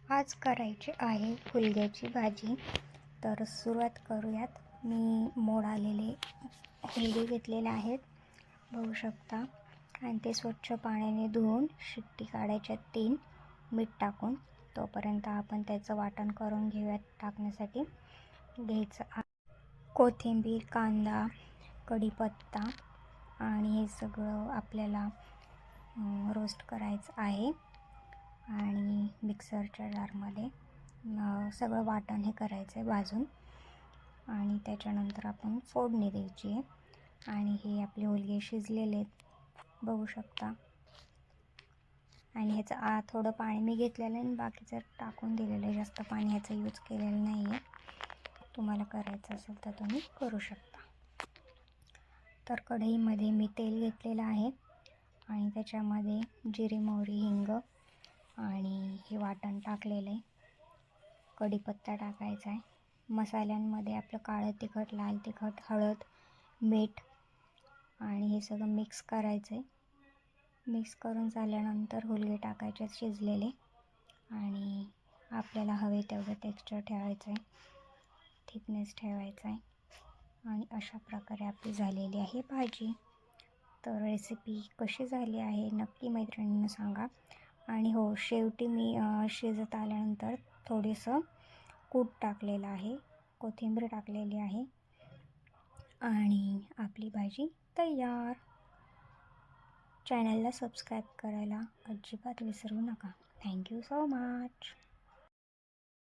आज करायची आहे हुलग्याची भाजी. तर सुरुवात करूयात. मी मोड आलेले हुलगे घेतलेले आहेत, बघू शकता. आणि ते स्वच्छ पाण्याने धुवून शिट्टी काढायच्या 3 मीठ टाकून. तोपर्यंत आपण त्याचं वाटण करून घेऊयात. टाकण्यासाठी घ्यायचं कोथिंबीर, कांदा, कढीपत्ता आणि हे सगळं आपल्याला रोस्ट करायचं आहे. आणि मिक्सरच्या जारमध्ये सगळं वाटण हे करायचं आहे भाजून. आणि त्याच्यानंतर आपण फोडणी द्यायची आहे. आणि हे आपले हुलगे शिजलेले आहेत, बघू शकता. आणि ह्याचं थोडं पाणी मी घेतलेलं आहे आणि बाकीचं टाकून दिलेलं आहे. जास्त पाणी ह्याचं यूज केलेलं नाही आहे. तुम्हाला करायचं असेल तर तुम्ही करू शकता. तर कढईमध्ये मी तेल घेतलेलं आहे आणि त्याच्यामध्ये जिरे, मोहरी, हिंग आणि हे वाटण टाकलेलं आहे. कढीपत्ता टाकायचा आहे. मसाल्यांमध्ये आपलं काळं तिखट, लाल तिखट, हळद, मीठ आणि हे सगळं मिक्स करायचं आहे. मिक्स करून झाल्यानंतर हुलगे टाकायचे शिजलेले. आणि आपल्याला हवे तेवढं टेक्स्चर ठेवायचं आहे, थिकनेस ठेवायचा आहे. आणि अशा प्रकारे आपली झालेली आहे भाजी. तर रेसिपी कशी झाली आहे नक्की मैत्रिणींना सांगा. आणि हो, शेवटी मी शिजत आल्यानंतर थोडंसं कूट टाकलेलं आहे, कोथिंबीर टाकलेली आहे आणि आपली भाजी तयार. चॅनलला सबस्क्राईब करायला अजिबात विसरू नका. Thank you so much.